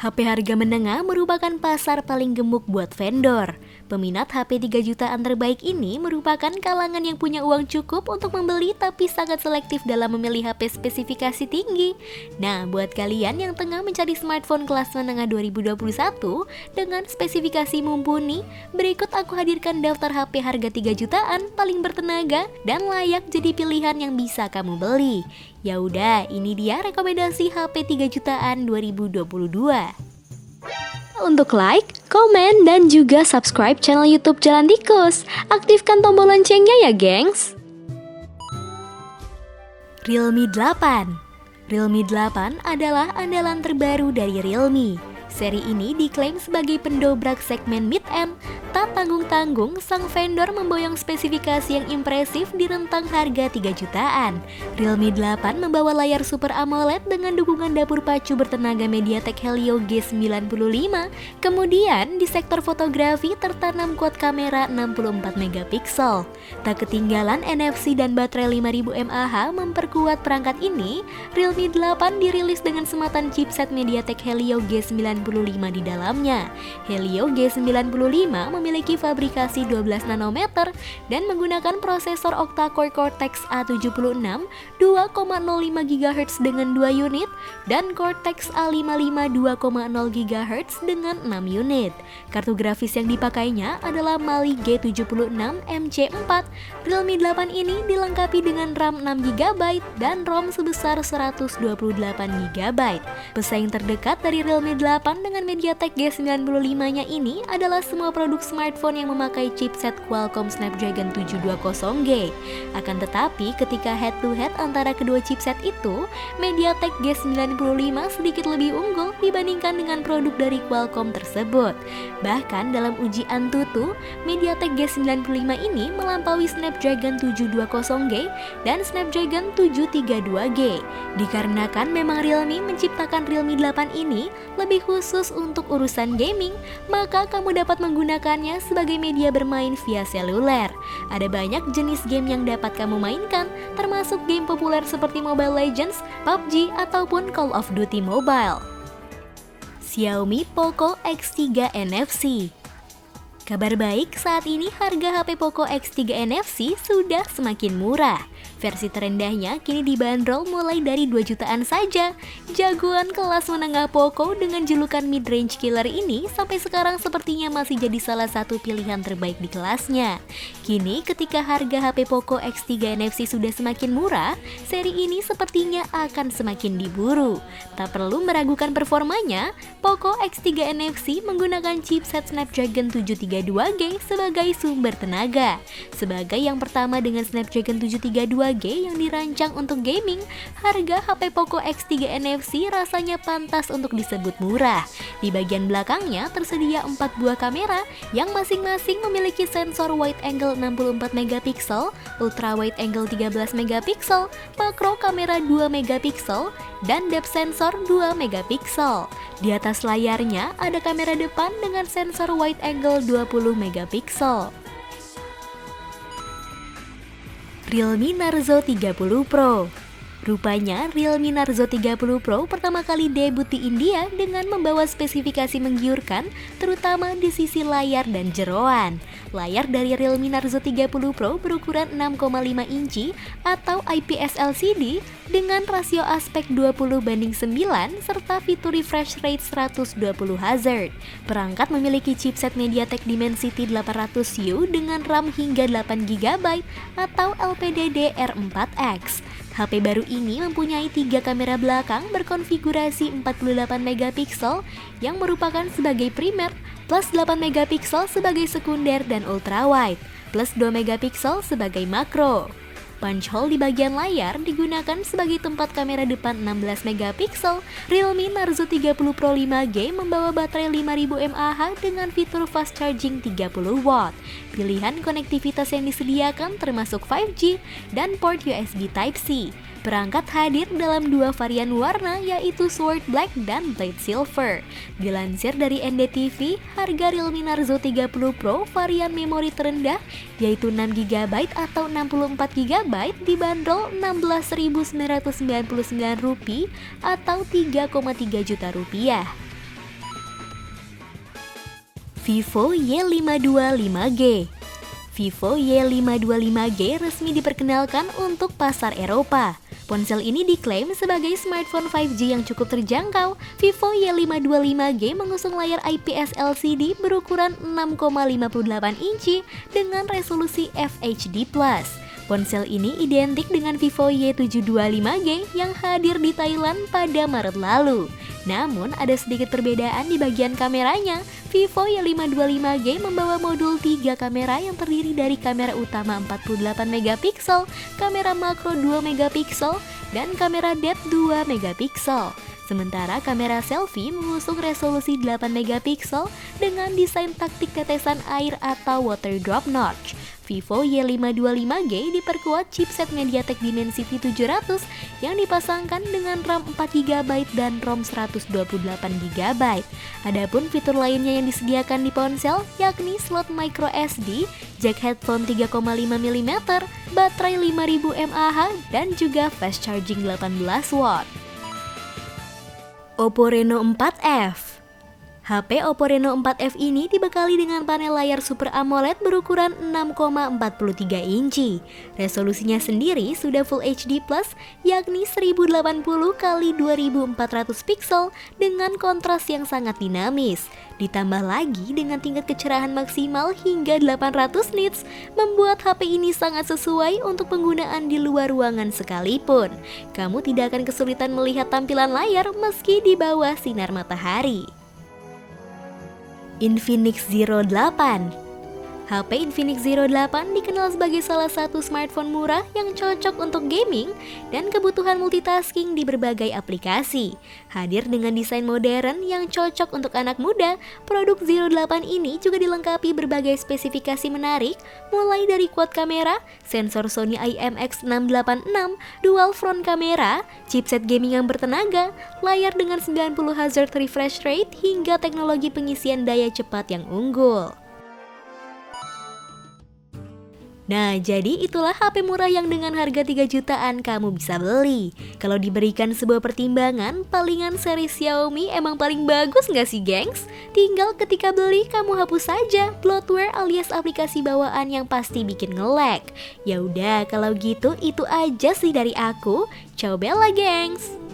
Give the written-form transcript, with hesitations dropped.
HP harga menengah merupakan pasar paling gemuk buat vendor. Peminat HP 3 jutaan terbaik ini merupakan kalangan yang punya uang cukup untuk membeli tapi sangat selektif dalam memilih HP spesifikasi tinggi. Nah, buat kalian yang tengah mencari smartphone kelas menengah 2021 dengan spesifikasi mumpuni, berikut aku hadirkan daftar HP harga 3 jutaan paling bertenaga dan layak jadi pilihan yang bisa kamu beli. Ya udah, ini dia rekomendasi HP 3 jutaan 2022. Untuk like, komen, dan juga subscribe channel YouTube Jalan Tikus. Aktifkan tombol loncengnya ya, gengs. Realme 8. Realme 8 adalah andalan terbaru dari Realme. Seri ini diklaim sebagai pendobrak segmen mid-end. Tak tanggung-tanggung, sang vendor memboyong spesifikasi yang impresif di rentang harga 3 jutaan. Realme 8 membawa layar Super AMOLED dengan dukungan dapur pacu bertenaga MediaTek Helio G95. Kemudian di sektor fotografi tertanam quad kamera 64 megapiksel. Tak ketinggalan NFC dan baterai 5000 mAh memperkuat perangkat ini. Realme 8 dirilis dengan sematan chipset MediaTek Helio G95 di dalamnya. Helio G95 memiliki fabrikasi 12 nanometer dan menggunakan prosesor octa-core Cortex A76 2,05 GHz dengan 2 unit dan Cortex A55 2,0 GHz dengan 6 unit. Kartu grafis yang dipakainya adalah Mali G76 MC4. Realme 8 ini dilengkapi dengan RAM 6 GB dan ROM sebesar 128 GB. Pesaing terdekat dari Realme 8 dengan MediaTek G95-nya ini adalah semua produk smartphone yang memakai chipset Qualcomm Snapdragon 720G. Akan tetapi ketika head-to-head antara kedua chipset itu, MediaTek G95 sedikit lebih unggul dibandingkan dengan produk dari Qualcomm tersebut. Bahkan dalam uji Antutu, MediaTek G95 ini melampaui Snapdragon 720G dan Snapdragon 732G. Dikarenakan memang Realme menciptakan Realme 8 ini lebih khusus untuk urusan gaming, maka kamu dapat menggunakannya sebagai media bermain via seluler. Ada banyak jenis game yang dapat kamu mainkan, termasuk game populer seperti Mobile Legends, PUBG, ataupun Call of Duty Mobile. Xiaomi Poco X3 NFC. Kabar baik, saat ini harga HP Poco X3 NFC sudah semakin murah. Versi terendahnya kini dibanderol mulai dari 2 jutaan saja. Jagoan kelas menengah Poco dengan julukan mid-range killer ini sampai sekarang sepertinya masih jadi salah satu pilihan terbaik di kelasnya. Kini ketika harga HP Poco X3 NFC sudah semakin murah, seri ini sepertinya akan semakin diburu. Tak perlu meragukan performanya, Poco X3 NFC menggunakan chipset Snapdragon 732G sebagai sumber tenaga. Sebagai yang pertama dengan Snapdragon 732G yang dirancang untuk gaming, harga HP Poco X3 NFC rasanya pantas untuk disebut murah. Di bagian belakangnya tersedia 4 buah kamera yang masing-masing memiliki sensor wide angle 64 megapiksel, ultra wide angle 13 megapiksel, makro kamera 2 megapiksel, dan depth sensor 2 megapiksel. Di atas layarnya ada kamera depan dengan sensor wide angle 20 megapiksel. Realme Narzo 30 Pro. Rupanya Realme Narzo 30 Pro pertama kali debut di India dengan membawa spesifikasi menggiurkan, terutama di sisi layar dan jeroan. Layar dari Realme Narzo 30 Pro berukuran 6,5 inci atau IPS LCD dengan rasio aspek 20:9 serta fitur refresh rate 120 Hz. Perangkat memiliki chipset MediaTek Dimensity 800U dengan RAM hingga 8 GB atau LPDDR4X. HP baru ini mempunyai 3 kamera belakang berkonfigurasi 48 megapiksel yang merupakan sebagai primer, plus 8 megapiksel sebagai sekunder dan ultrawide, plus 2 megapiksel sebagai makro. Punch hole di bagian layar digunakan sebagai tempat kamera depan 16 megapiksel. Realme Narzo 30 Pro 5G membawa baterai 5000 mAh dengan fitur fast charging 30 watt. Pilihan konektivitas yang disediakan termasuk 5G dan port USB Type-C. Perangkat hadir dalam 2 varian warna yaitu Sword Black dan Blade Silver. Dilansir dari NDTV, harga Realme Narzo 30 Pro varian memori terendah yaitu 6GB atau 64GB dibanderol Rp16.999 atau Rp3,3 juta. Vivo Y525G. Vivo Y525G resmi diperkenalkan untuk pasar Eropa. Ponsel ini diklaim sebagai smartphone 5G yang cukup terjangkau. Vivo Y525G mengusung layar IPS LCD berukuran 6,58 inci dengan resolusi FHD+. Ponsel ini identik dengan Vivo Y725G yang hadir di Thailand pada Maret lalu. Namun ada sedikit perbedaan di bagian kameranya. Vivo Y525G membawa modul 3 kamera yang terdiri dari kamera utama 48 megapiksel, kamera makro 2 megapiksel, dan kamera depth 2 megapiksel. Sementara kamera selfie mengusung resolusi 8 megapiksel dengan desain taktik tetesan air atau water drop notch. Vivo Y525G diperkuat chipset MediaTek Dimensity 700 yang dipasangkan dengan RAM 4GB dan ROM 128GB. Adapun fitur lainnya yang disediakan di ponsel yakni slot micro SD, jack headphone 3,5mm, baterai 5000 mAh, dan juga fast charging 18W. Oppo Reno 4F. HP Oppo Reno 4F ini dibekali dengan panel layar Super AMOLED berukuran 6,43 inci. Resolusinya sendiri sudah Full HD+, yakni 1080x2400 pixel dengan kontras yang sangat dinamis. Ditambah lagi dengan tingkat kecerahan maksimal hingga 800 nits, membuat HP ini sangat sesuai untuk penggunaan di luar ruangan sekalipun. Kamu tidak akan kesulitan melihat tampilan layar meski di bawah sinar matahari. Infinix Zero 8. HP Infinix Zero 8 dikenal sebagai salah satu smartphone murah yang cocok untuk gaming dan kebutuhan multitasking di berbagai aplikasi. Hadir dengan desain modern yang cocok untuk anak muda, produk Zero 8 ini juga dilengkapi berbagai spesifikasi menarik, mulai dari quad kamera, sensor Sony IMX686, dual front kamera, chipset gaming yang bertenaga, layar dengan 90 Hz refresh rate, hingga teknologi pengisian daya cepat yang unggul. Nah, jadi itulah HP murah yang dengan harga 3 jutaan kamu bisa beli. Kalau diberikan sebuah pertimbangan, palingan seri Xiaomi emang paling bagus nggak sih, gengs? Tinggal ketika beli, kamu hapus saja bloatware alias aplikasi bawaan yang pasti bikin nge-lag. Ya udah, kalau gitu itu aja sih dari aku. Ciao Bella, gengs!